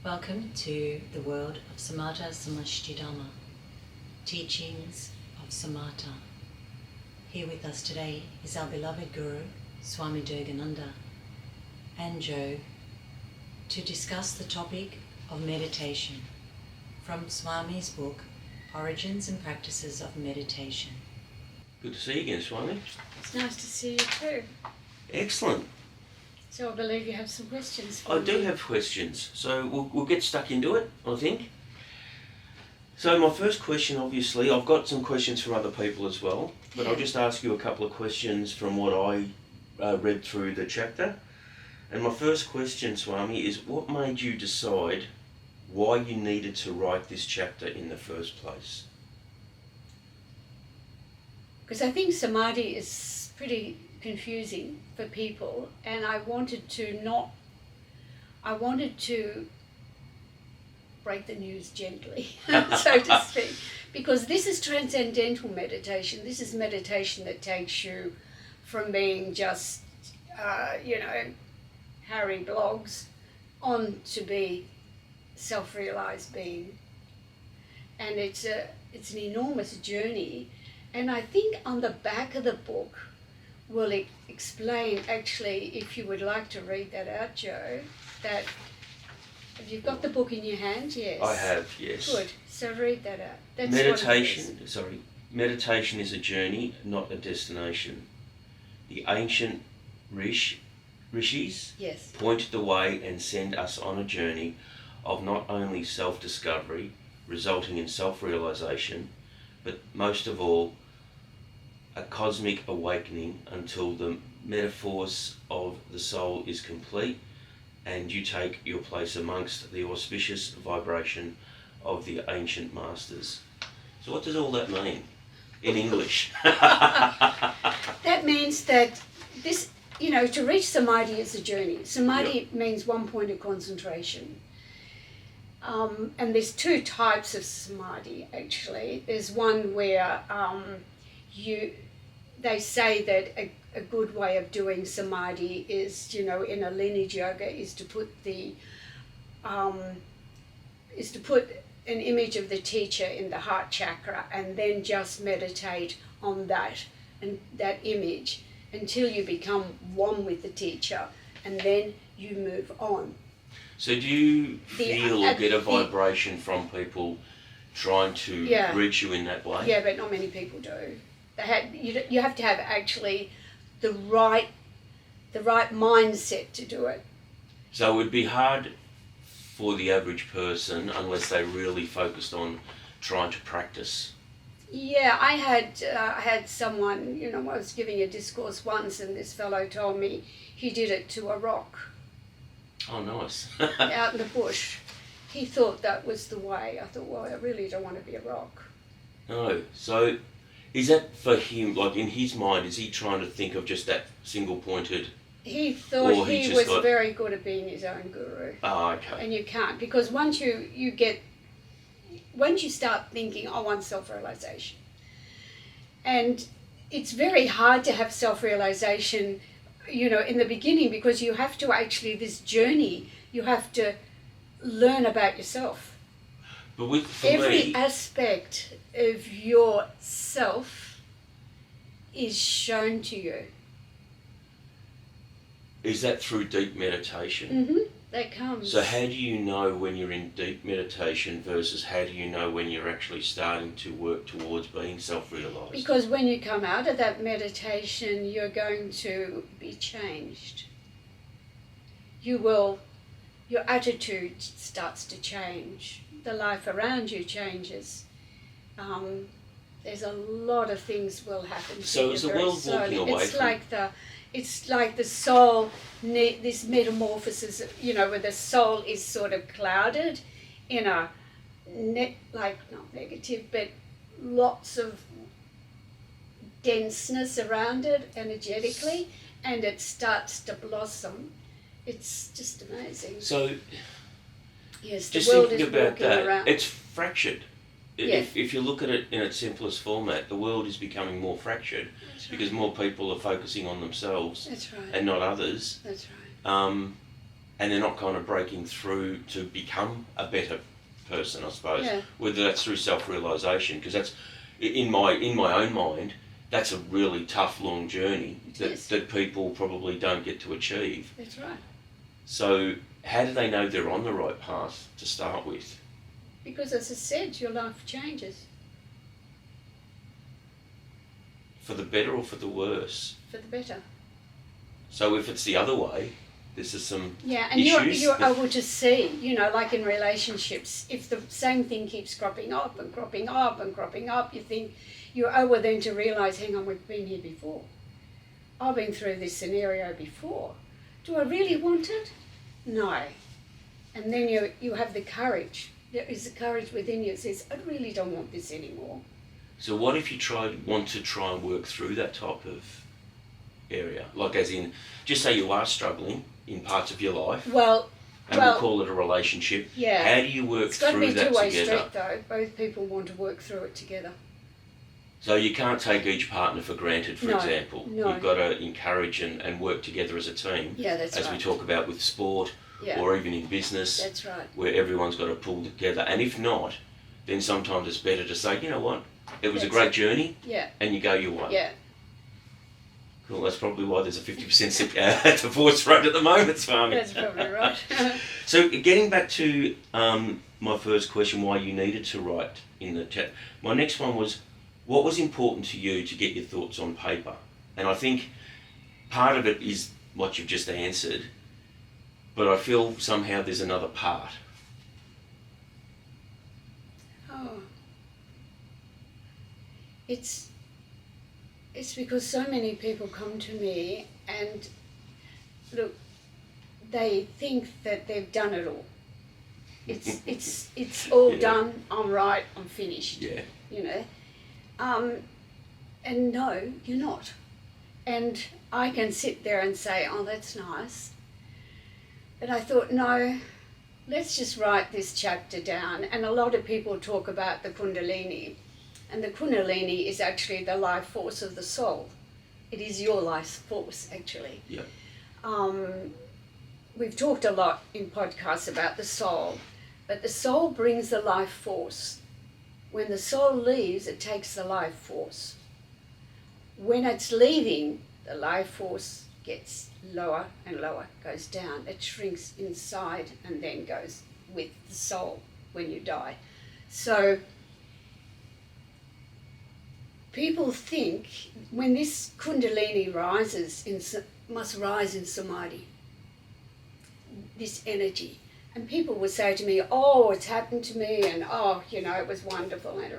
Welcome to the world of Samata Samashti Dharma, teachings of Samata. Here with us today is our beloved Guru, Swami Durgananda, and Joe, to discuss the topic of meditation from Swami's book, Origins and Practices of Meditation. Good to see you again, Swami. It's nice to see you too. Excellent. So I believe you have some questions for I me. do have questions, so we'll get stuck into it, I think. So my first question, obviously, I've got some questions from other people as well, but I'll just ask you a couple of questions from what I read through the chapter. And my first question, Swami, is what made you decide why you needed to write this chapter in the first place? Because I think samadhi is pretty confusing for people, and I wanted to break the news gently, so to speak, because this is transcendental meditation. This is meditation that takes you from being just, Harry Blogs on to be self-realized being. And it's an enormous journey. And I think on the back of the book will explain, actually, if you would like to read that out, Joe, that have you got the book in your hand? Yes. I have, yes. Good. So read that out. That's Meditation is a journey, not a destination. The ancient rishis yes. point the way and send us on a journey of not only self-discovery, resulting in self-realization, but most of all, a cosmic awakening until the metaphors of the soul is complete and you take your place amongst the auspicious vibration of the ancient masters. So what does all that mean in English? That means that this, to reach samadhi is a journey. Samadhi means one point of concentration. And there's two types of samadhi, actually. There's one where they say that a good way of doing samadhi is, in a lineage yoga, is to put an image of the teacher in the heart chakra and then just meditate on that and that image until you become one with the teacher, and then you move on. So do you feel or get a vibration from people trying to reach you in that way? Yeah, but not many people do. You have to have actually the right mindset to do it. So it would be hard for the average person unless they really focused on trying to practice. Yeah, I had someone, I was giving a discourse once, and this fellow told me he did it to a rock. Oh, nice. Out in the bush. He thought that was the way. I thought, well, I really don't want to be a rock. No. So is that for him, like in his mind, is he trying to think of just that single pointed? He thought he was very good at being his own guru. Oh, okay. And you can't, because once you start thinking, I want self-realization. And it's very hard to have self-realization, in the beginning, because you have to actually, this journey, you have to learn about yourself. But every aspect of yourself is shown to you. Is that through deep meditation? Mm-hmm. That comes. So how do you know when you're in deep meditation versus how do you know when you're actually starting to work towards being self-realized? Because when you come out of that meditation, you're going to be changed. Your attitude starts to change. The life around you changes. There's a lot of things will happen. So is the world walking away It's like the soul, this metamorphosis, where the soul is sort of clouded in a, not negative, but lots of denseness around it energetically, and it starts to blossom. It's just amazing. So, yes, just the world thinking is about walking that, around. it's fractured. Yeah. If you look at it in its simplest format, the world is becoming more fractured because more people are focusing on themselves That's right. and not others. That's right. and they're not kind of breaking through to become a better person, I suppose. Yeah. Whether that's through self-realisation, because that's, in my own mind, that's a really tough, long journey that people probably don't get to achieve. That's right. So how do they know they're on the right path to start with? Because as I said, your life changes. For the better or for the worse? For the better. So if it's the other way, this is some and issues. you're able to see, like in relationships, if the same thing keeps cropping up and cropping up and cropping up, you think you're able then to realise, hang on, we've been here before. I've been through this scenario before. Do I really want it? No. And then you have the courage. There is the courage within you that says, I really don't want this anymore. So what if you want to try and work through that type of area? Like as in, just say you are struggling in parts of your life. Well, we'll call it a relationship. Yeah. How do you work through that together? It's got to be a two-way street though. Both people want to work through it together. So you can't take each partner for granted, for example. No. You've got to encourage and work together as a team. Yeah, that's right. As we talk about with sport or even in business. That's right. Where everyone's got to pull together. And if not, then sometimes it's better to say, you know what, it was a great journey, and you go your way. Yeah. Cool, that's probably why there's a 50% divorce rate at the moment, Swami. That's probably right. So getting back to my first question, why you needed to write in the chat, my next one was, what was important to you to get your thoughts on paper? And I think part of it is what you've just answered, but I feel somehow there's another part. Oh. It's because so many people come to me and look, they think that they've done it all. It's all done. I'm right. I'm finished. Yeah. And no, you're not. And I can sit there and say, oh, that's nice. But I thought, no, let's just write this chapter down. And a lot of people talk about the Kundalini. And the Kundalini is actually the life force of the soul. It is your life force, actually. Yeah. We've talked a lot in podcasts about the soul, but the soul brings the life force. When the soul leaves, it takes the life force. When it's leaving, the life force gets lower and lower, goes down. It shrinks inside and then goes with the soul when you die. So people think when this Kundalini rises, must rise in Samadhi, this energy. And people would say to me, oh, it's happened to me, and oh, it was wonderful. And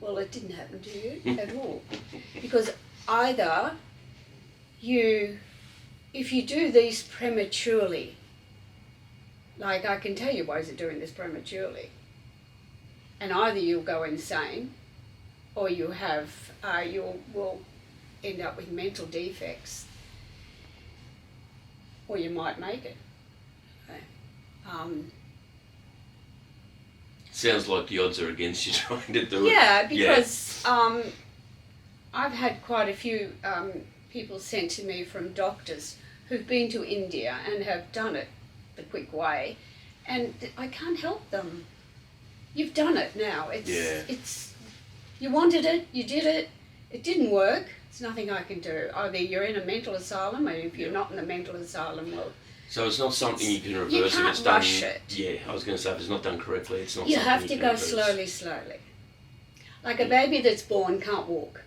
well, it didn't happen to you at all. Because either if you do these prematurely, like I can tell you ways of doing this prematurely, and either you'll go insane, or you will end up with mental defects, or you might make it. Sounds like the odds are against you trying to do it. Yeah, because I've had quite a few people sent to me from doctors who've been to India and have done it the quick way, and I can't help them. You've done it now. It's you wanted it, you did it, it didn't work. There's nothing I can do. Either you're in a mental asylum, or if you're not in a mental asylum, well. So it's not something you can reverse. You if can't it's done. rush it. Yeah, I was going to say if it's not done correctly, it's not. You something have you to can go reverse. slowly. Like a baby that's born can't walk.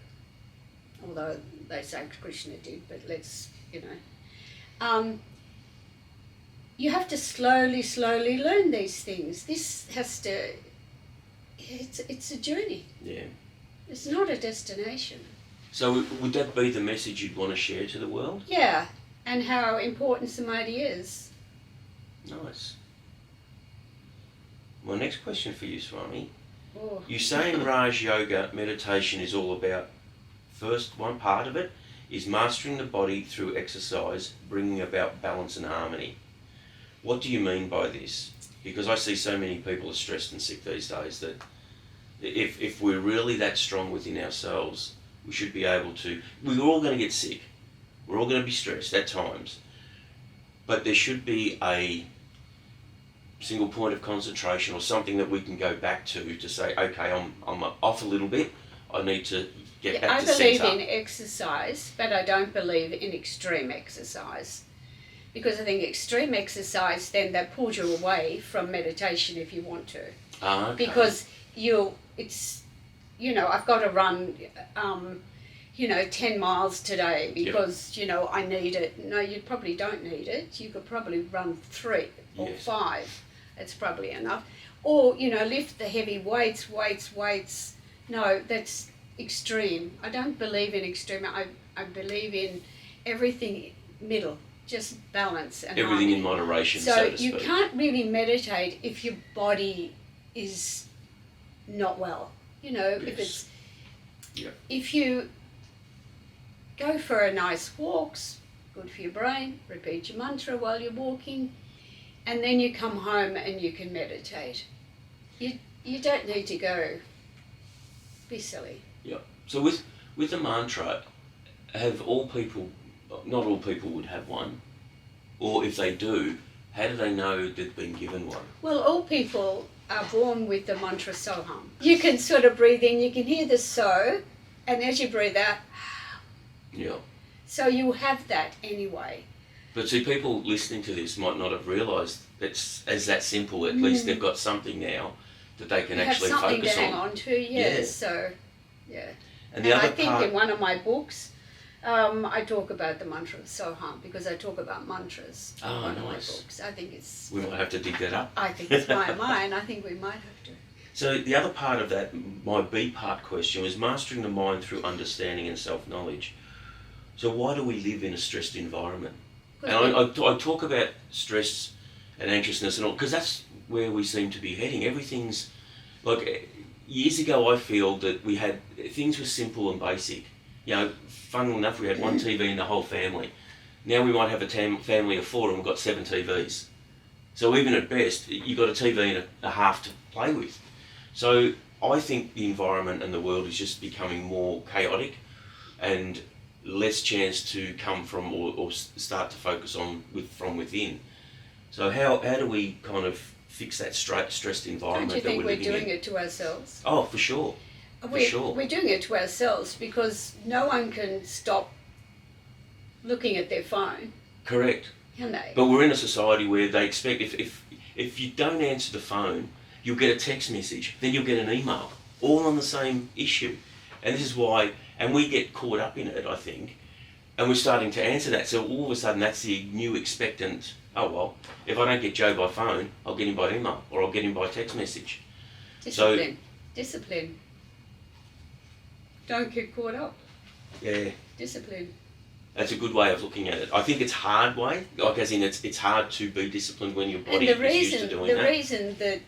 Although they say Krishna did, but let's, you have to slowly learn these things. This has to, it's a journey. Yeah. It's not a destination. So would that be the message you'd want to share to the world? Yeah, and how important Samadhi is. Nice. My next question for you, Swami. Oh. You say in Raj Yoga, meditation is all about, first one part of it is mastering the body through exercise, bringing about balance and harmony. What do you mean by this? Because I see so many people are stressed and sick these days that if we're really that strong within ourselves, we should be able to, we're all going to get sick. We're all going to be stressed at times. But there should be a single point of concentration or something that we can go back to say, okay, I'm off a little bit. I need to get back to I believe centre. in exercise, but I don't believe in extreme exercise. Because I think extreme exercise, then that pulls you away from meditation if you want to. Okay. Because I've got to run, 10 miles today because, I need it. No, you probably don't need it. You could probably run 3 or 5. That's probably enough. Or, lift the heavy weights. No, that's extreme. I don't believe in extreme. I believe in everything middle, just balance and everything harmony. in moderation, so to speak. You can't really meditate if your body is not well. Yes. If you go for a nice walks, good for your brain, repeat your mantra while you're walking, and then you come home and you can meditate. You don't need to go be silly. Yeah. So with the mantra, have all people, not all people would have one, or if they do, how do they know they've been given one? Well, all people are born with the mantra Soham. You can sort of breathe in, you can hear the So, and as you breathe out, yeah. So you have that anyway. But see, people listening to this might not have realised it's as that simple. At least they've got something now that they can actually focus on. Have something to hang on to, yes. Yeah. So, yeah. And I think in one of my books, I talk about the mantra of Soham because I talk about mantras in one of my books. I think it's... We might have to dig that up. I think it's mine. I think we might have to. So the other part of that, my B part question, was mastering the mind through understanding and self-knowledge. So why do we live in a stressed environment? And I talk about stress and anxiousness and all, because that's where we seem to be heading. Everything's, like, years ago I feel that things were simple and basic. Funnily enough, we had one TV in the whole family. Now we might have a family of 4 and we've got 7 TVs. So even at best, you've got a TV and a half to play with. So I think the environment and the world is just becoming more chaotic and less chance to come from or start to focus on from within. So how do we kind of fix that stressed environment that we're living in? Don't you think we're doing it to ourselves? Oh, for sure. We're doing it to ourselves because no one can stop looking at their phone. Correct. Can they? But we're in a society where they expect if you don't answer the phone, you'll get a text message, then you'll get an email, all on the same issue. And this is why, and we get caught up in it, I think, and we're starting to answer that. So all of a sudden that's the new expectant, oh well, if I don't get Joe by phone, I'll get him by email, or I'll get him by text message. Discipline. Don't get caught up. Yeah. Discipline. That's a good way of looking at it. I think it's hard way, like as in it's hard to be disciplined when your body is used to doing that. The reason that,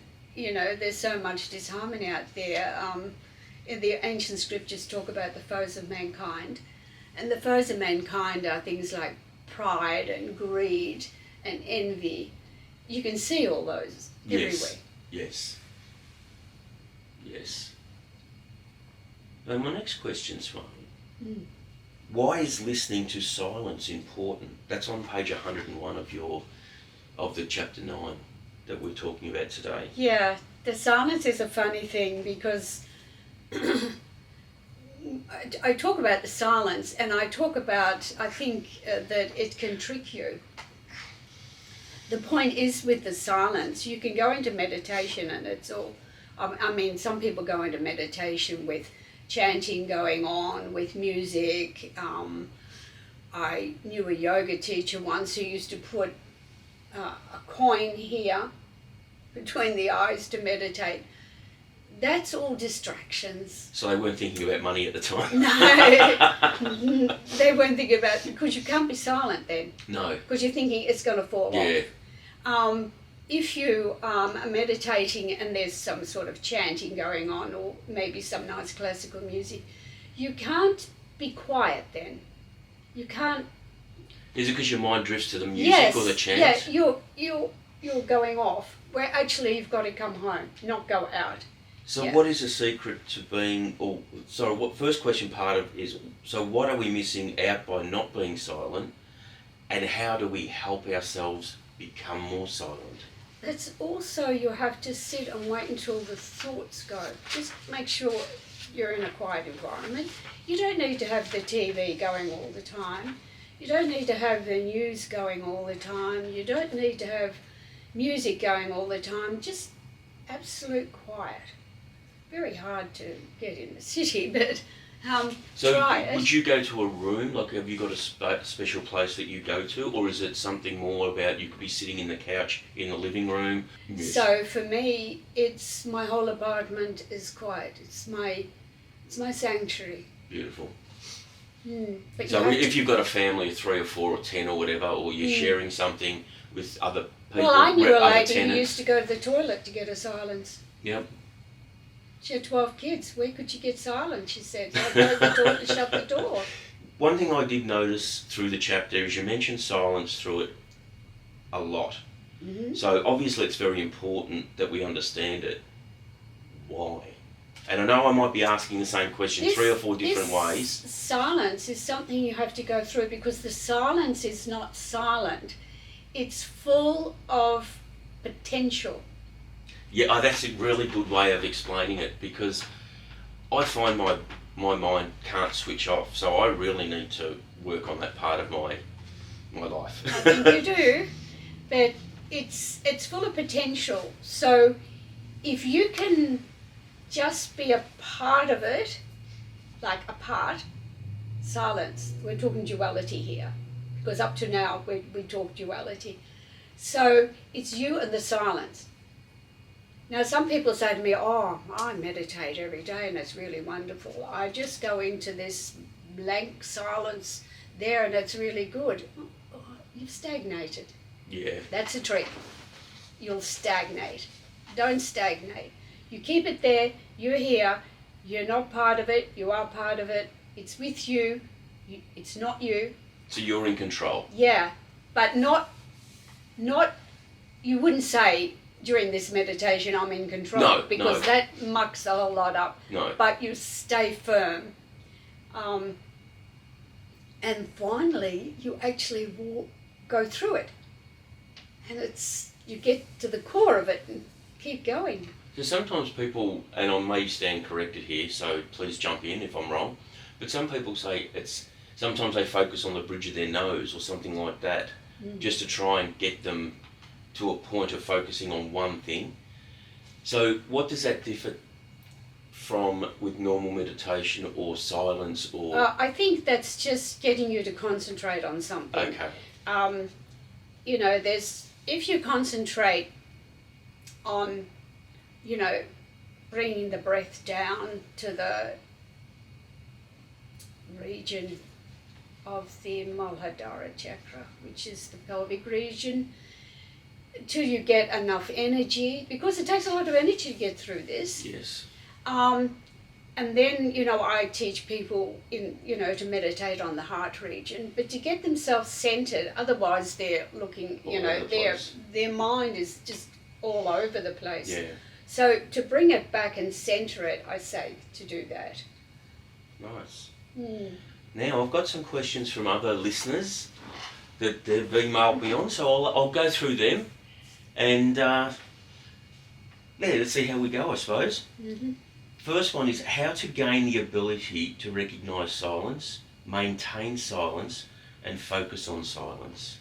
there's so much disharmony out there, in the ancient scriptures talk about the foes of mankind, and the foes of mankind are things like pride and greed and envy. You can see all those everywhere. Yes. And my next question, Swami. Why is listening to silence important? That's on page 101 of the chapter 9 that we're talking about today. Yeah, the silence is a funny thing because I talk about the silence and I talk about, I think that it can trick you. The point is with the silence, you can go into meditation and it's all, some people go into meditation with chanting going on, with music. I knew a yoga teacher once who used to put a coin here between the eyes to meditate. That's all distractions. So they weren't thinking about money at the time? No, they weren't thinking about, because you can't be silent then. No. Because you're thinking it's going to fall off. If you are meditating and there's some sort of chanting going on or maybe some nice classical music, you can't be quiet then. You can't... Is it because your mind drifts to the music or the chant? Yeah, you're going off, where actually you've got to come home, not go out. So what is the secret to being... first question part of is, so what are we missing out by not being silent, and how do we help ourselves become more silent? That's also, you have to sit and wait until the thoughts go. Just make sure you're in a quiet environment. You don't need to have the TV going all the time. You don't need to have the news going all the time. You don't need to have music going all the time. Just absolute quiet. Very hard to get in the city, but So try it. would you go to a room? Like, have you got a special place that you go to? Or is it something more about you could be sitting in the couch in the living room? Yes. So for me, it's my whole apartment is quiet. It's my sanctuary. Beautiful. But So if you've got a family of 3 or 4 or 10 or whatever, or you're sharing something with other people, well, I knew a other lady tenants. who used to go to the toilet to get her silence. Yep. She had 12 kids. Where could she get silence? She said, I'd go to the toilet and shut the door. One thing I did notice through the chapter is you mentioned silence through it a lot. Mm-hmm. So obviously it's very important that we understand it. Why? And I know I might be asking the same question 3 or 4 different ways. Silence is something you have to go through, because the silence is not silent. It's full of potential. Yeah, that's a really good way of explaining it, because I find my mind can't switch off, so I really need to work on that part of my life. I think you do, but it's full of potential. So if you can just be a part of it, like a part, silence. We're talking duality here, because up to now we talk duality. So it's you and the silence. Now some people say to me, oh, I meditate every day and it's really wonderful. I just go into this blank silence there and it's really good. Oh, you've stagnated. Yeah. That's a trick. You'll stagnate. Don't stagnate. You keep it there, you're here, you're not part of it, you are part of it, it's with you, it's not you. So you're in control. Yeah, but not, you wouldn't say during this meditation I'm in control, No, because no. that mucks a whole lot up. No. But you stay firm. And finally, you actually go through it. And you get to the core of it and keep going. Because sometimes people, and I may stand corrected here, so please jump in if I'm wrong, but some people say sometimes they focus on the bridge of their nose or something like that, just to try and get them to a point of focusing on one thing. So what does that differ from with normal meditation or silence or... I think that's just getting you to concentrate on something. Okay. If you concentrate on, bringing the breath down to the region of the Muladhara chakra, which is the pelvic region, till you get enough energy, because it takes a lot of energy to get through this. Yes. And then, I teach people to meditate on the heart region, but to get themselves centered, otherwise they're looking, their mind is just all over the place. Yeah. So to bring it back and center it, I say to do that. Nice. Now I've got some questions from other listeners that they've emailed me on, so I'll go through them and let's see how we go, I suppose. Mm-hmm. First one is how to gain the ability to recognise silence, maintain silence and focus on silence.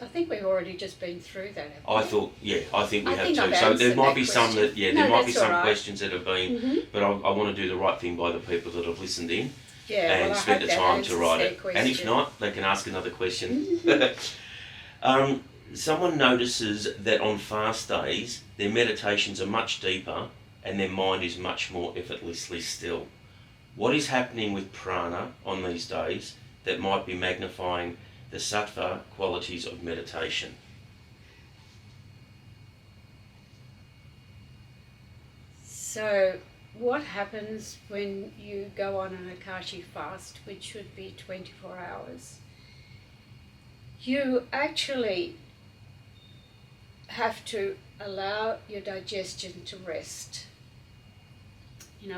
I think we've already just been through that. I think we have too. I've So there answered might that be some question. that, there No, might be that's some all right. questions that have been, but I want to do the right thing by the people that have listened in and I spent hope the that time to answers write their it. question. And if not, they can ask another question. Someone notices that on fast days, their meditations are much deeper and their mind is much more effortlessly still. What is happening with prana on these days that might be magnifying the sattva qualities of meditation? So what happens when you go on an Akashi fast, which should be 24 hours? You actually have to allow your digestion to rest.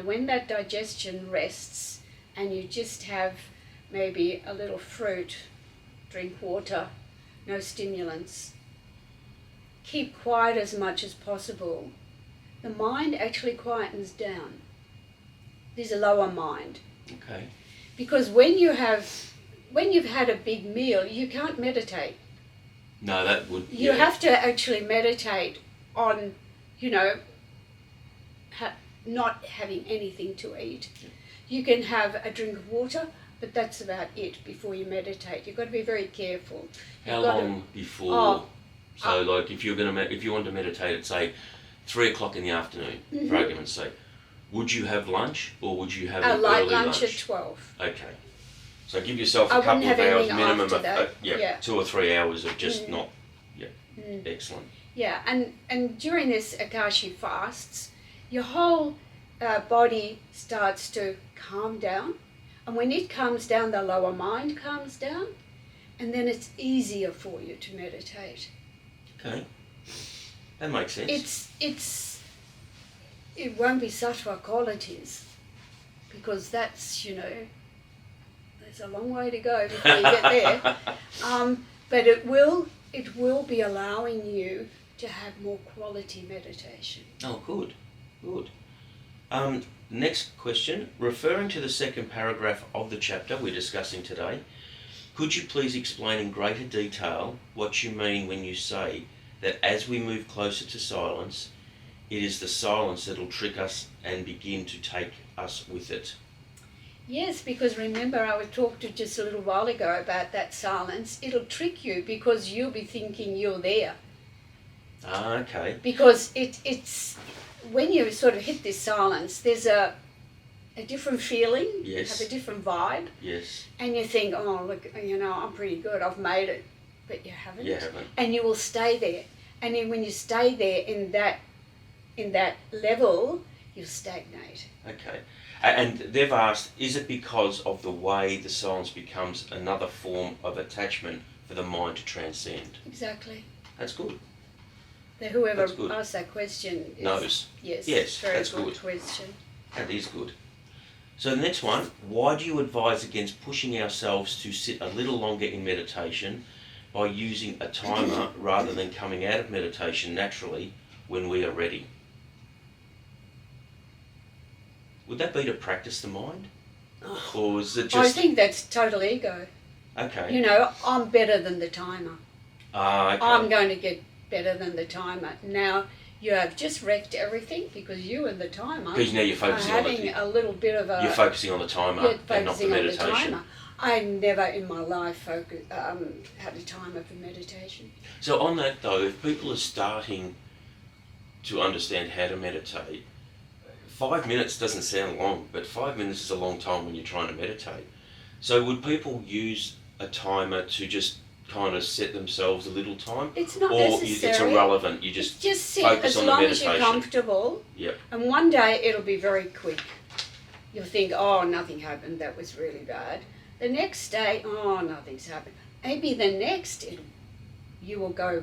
When that digestion rests and you just have maybe a little fruit, drink water, no stimulants, keep quiet as much as possible, the mind actually quietens down. There's a lower mind. Okay. Because when you've had a big meal, you can't meditate. No, that would... You have to actually meditate on, not having anything to eat. Yeah. You can have a drink of water, but that's about it before you meditate. You've got to be very careful. How long before? Like if you want to meditate at say 3 o'clock in the afternoon, for argument's sake, would you have lunch or would you have an light early lunch at 12? Okay. So give yourself a I couple wouldn't of have hours anything minimum after of that. 2 or 3 hours of just not. Yeah. Excellent. Yeah, and during this Akashi fasts, your whole body starts to calm down, and when it calms down, the lower mind calms down, and then it's easier for you to meditate. Okay. That makes sense. It won't be sattva qualities, because that's, there's a long way to go before you get there. But it will be allowing you to have more quality meditation. Oh, good. Next question. Referring to the second paragraph of the chapter we're discussing today, could you please explain in greater detail what you mean when you say that as we move closer to silence, it is the silence that will trick us and begin to take us with it? Yes, because remember I talked just a little while ago about that silence. It'll trick you because you'll be thinking you're there. Ah, okay. Because it's when you sort of hit this silence, there's a different feeling, Yes. have a different vibe, Yes. and you think, oh look, I'm pretty good, I've made it, but you haven't. You haven't. And you will stay there, and then when you stay there in that level, you'll stagnate. Okay. And they've asked, is it because of the way the silence becomes another form of attachment for the mind to transcend? Exactly. That's good. Whoever That's good. asked that question Knows. Yes, Yes, that's very good. question. That is good. So the next one, why do you advise against pushing ourselves to sit a little longer in meditation by using a timer rather than coming out of meditation naturally when we are ready? Would that be to practice the mind? Or is it just... I think that's total ego. Okay. I'm better than the timer. Ah, okay. I'm going to get better than the timer. Now, you have just wrecked everything because you and the timer Because now you're are focusing on having a little bit of a... You're focusing on the timer You're and not the focusing on the meditation. timer. I never in my life had a timer for meditation. So on that though, if people are starting to understand how to meditate, 5 minutes doesn't sound long, but 5 minutes is a long time when you're trying to meditate. So would people use a timer to just kind of set themselves a little time? It's not or necessary. it's irrelevant, you just sit focus as on the long as you're meditation. comfortable. Yep. And one day it'll be very quick. You'll think, oh, nothing happened, that was really bad. The next day, oh, nothing's happened. Maybe the next, you will go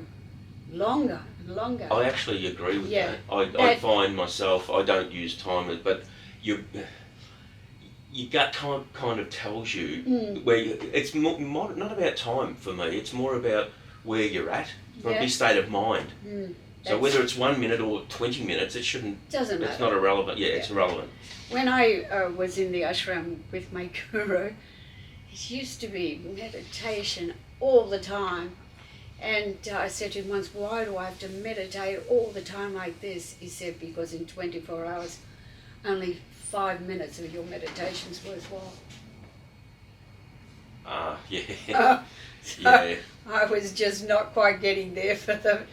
longer and longer. I actually agree with Yeah. that. I find myself, I don't use timers, but your gut kind of tells you where it's not about time for me. It's more about where you're at, from your state of mind. So whether it's 1 minute or 20 minutes, it shouldn't. Doesn't matter. It's not irrelevant. Yeah, it's irrelevant. When I was in the ashram with my guru, it used to be meditation all the time. And I said to him once, why do I have to meditate all the time like this? He said, because in 24 hours, only 5 minutes of your meditation's worthwhile. Yeah. So Yeah. I was just not quite getting there for the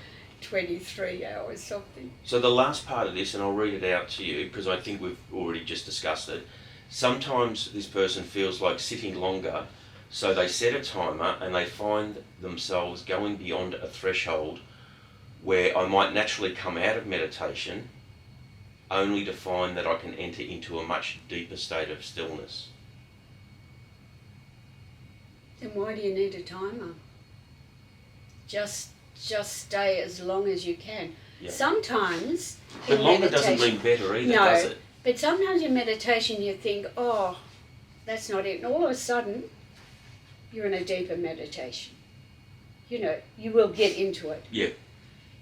23 hours something. So the last part of this, and I'll read it out to you because I think we've already just discussed it. Sometimes this person feels like sitting longer, so they set a timer and they find themselves going beyond a threshold where I might naturally come out of meditation only to find that I can enter into a much deeper state of stillness. Then why do you need a timer? Just stay as long as you can. Yeah. Sometimes But in longer meditation, doesn't mean better either, no, does it? but sometimes in meditation you think, oh, that's not it. And all of a sudden, you're in a deeper meditation. You will get into it. Yeah.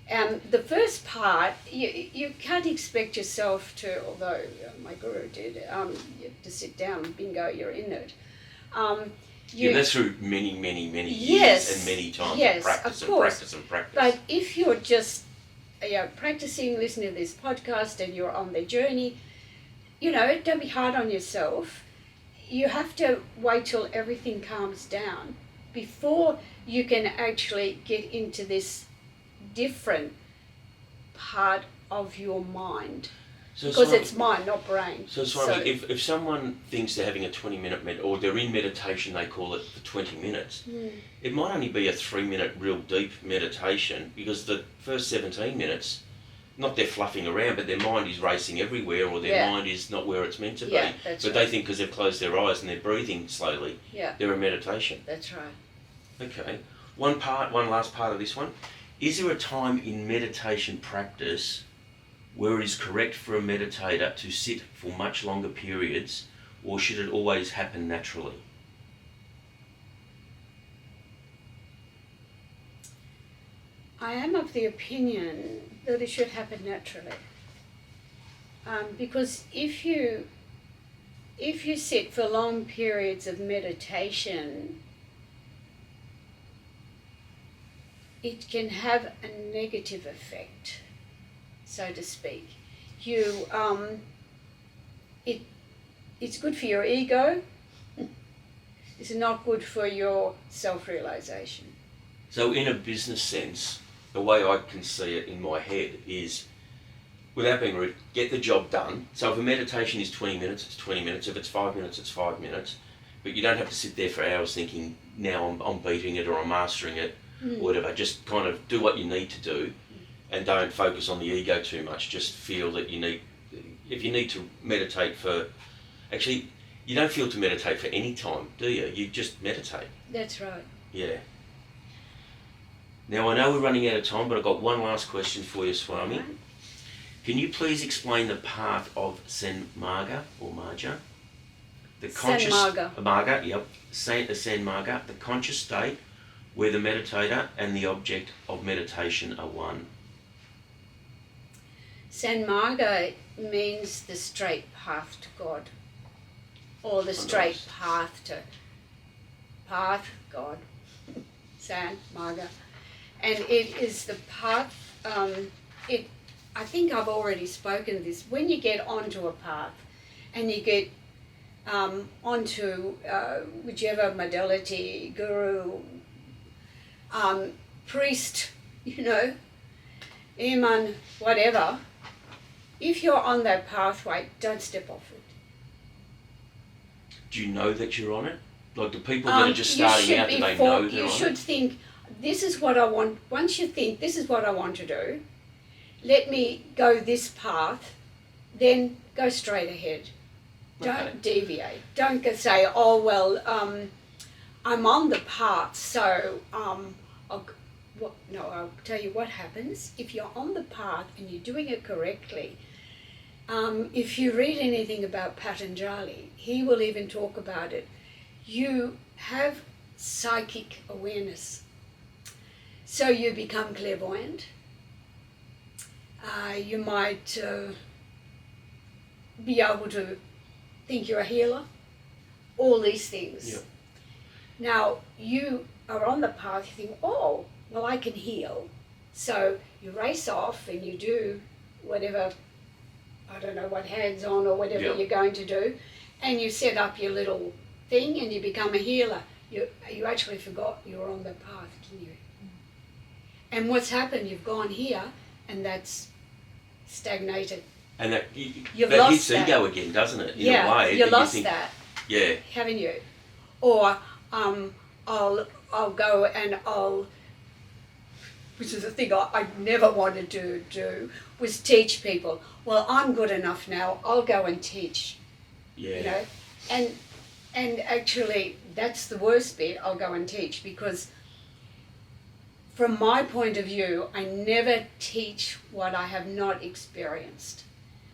The first part, you can't expect yourself to, although my guru did, you have to sit down, bingo, you're in it. That's through many years yes, and many times yes, of practice of and course. practice and practice. But if you're just practicing, listening to this podcast and you're on the journey, don't be hard on yourself. You have to wait till everything calms down before you can actually get into this different part of your mind. So Because Swami, it's mind, not brain. So Swami, if someone thinks they're having a 20-minute or they're in meditation, they call it for 20 minutes, it might only be a 3-minute real deep meditation, because the first 17 minutes, not they're fluffing around, but their mind is racing everywhere, or their mind is not where it's meant to be. That's but right. they think because they've closed their eyes and they're breathing slowly, they're in meditation. That's right. Okay. One last part of this one. Is there a time in meditation practice where it is correct for a meditator to sit for much longer periods, or should it always happen naturally? I am of the opinion that it should happen naturally. Because if you sit for long periods of meditation, it can have a negative effect, so to speak. It's good for your ego. It's not good for your self-realization. So in a business sense, the way I can see it in my head is, without being rude, get the job done. So if a meditation is 20 minutes, it's 20 minutes. If it's 5 minutes, it's 5 minutes. But you don't have to sit there for hours thinking, now I'm beating it or I'm mastering it, or whatever. Just kind of do what you need to do, and don't focus on the ego too much. Just feel that if you need to meditate for, actually, you don't feel to meditate for any time, do you? You just meditate. That's right. Yeah. Now I know we're running out of time, but I've got one last question for you, Swami. Right. Can you please explain the path of Sanmarga or Marja? The conscious Marga, yep. Sanmarga, the conscious state where the meditator and the object of meditation are one. Sanmarga means the straight path to God, or the straight path to God. Sanmarga. And it is the path, I think I've already spoken this, when you get onto a path and you get onto whichever modality, guru, priest, imam, whatever, if you're on that pathway, don't step off it. Do you know that you're on it? Like the people that are just starting out, do they know they're on it? You should think, this is what I want. Once you think, this is what I want to do, let me go this path, then go straight ahead. Don't deviate. Don't say, oh, well, I'm on the path, so I'll tell you what happens. If you're on the path and you're doing it correctly, if you read anything about Patanjali, he will even talk about it. You have psychic awareness. So you become clairvoyant. You might be able to think you're a healer. All these things. Yep. Now, you are on the path, you think, oh, well, I can heal. So you race off and you do whatever, I don't know what, hands on or whatever you're going to do, and you set up your little thing and you become a healer. You actually forgot you were on the path, didn't you? And what's happened, you've gone here and that's stagnated. And that lost hits ego again, doesn't it? In a way. You lost that. Yeah. Haven't you? Or I'll go and which is a thing I never wanted to do, was teach people. Well, I'm good enough now, I'll go and teach. Yeah. And actually, that's the worst bit, I'll go and teach, because from my point of view, I never teach what I have not experienced.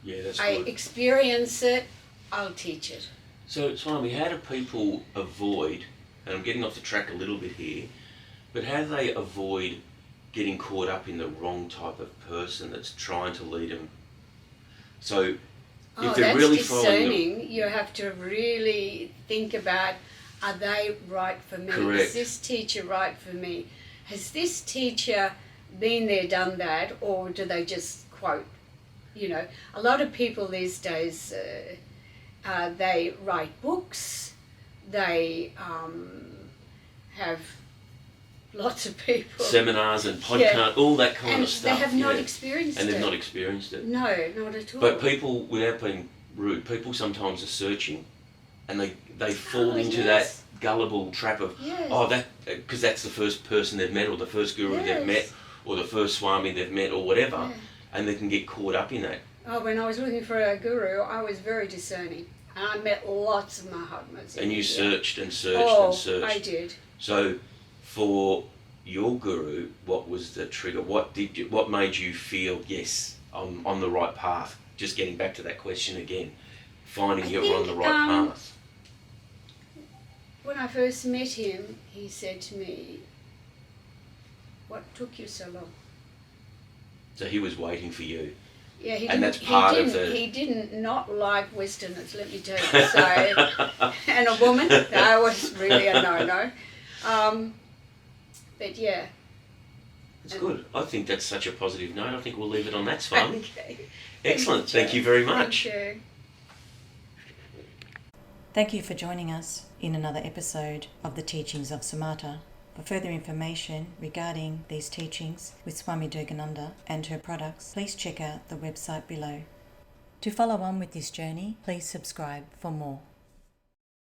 Yeah, that's I good. experience it, I'll teach it. So, Swami, how do people avoid, and I'm getting off the track a little bit here, but how do they avoid getting caught up in the wrong type of person that's trying to lead them. So if they're that's really discerning. You have to really think about, are they right for me? Correct. Is this teacher right for me? Has this teacher been there, done that, or do they just quote? You know, a lot of people these days, they write books, they have lots of people. seminars and podcasts, all that kind And of stuff. they have not experienced it. And they've not experienced it. No, not at all. But people, without being rude, people sometimes are searching, and they fall into yes. that gullible trap of, Yes. because that's the first person they've met, or the first guru Yes. they've met, or the first Swami they've met, or whatever, Yeah. and they can get caught up in that. Oh, when I was looking for a guru, I was very discerning. And I met lots of Mahatmas. And you searched and searched and and searched. I did. So, for your guru, what was the trigger? What made you feel, yes, I'm on the right path? Just getting back to that question again, finding you're on the right path. When I first met him, he said to me, "What took you so long?" So he was waiting for you. Yeah, he And didn't. that's part of He didn't not like Westerners. Let me tell you. So, and a woman, that was really a no-no. But yeah. That's good. I think that's such a positive note. I think we'll leave it on that, Swami. Okay. Excellent. Thank you very much. Thank you. Thank you for joining us in another episode of the Teachings of Samata. For further information regarding these teachings with Swami Durgananda and her products, please check out the website below. To follow on with this journey, please subscribe for more.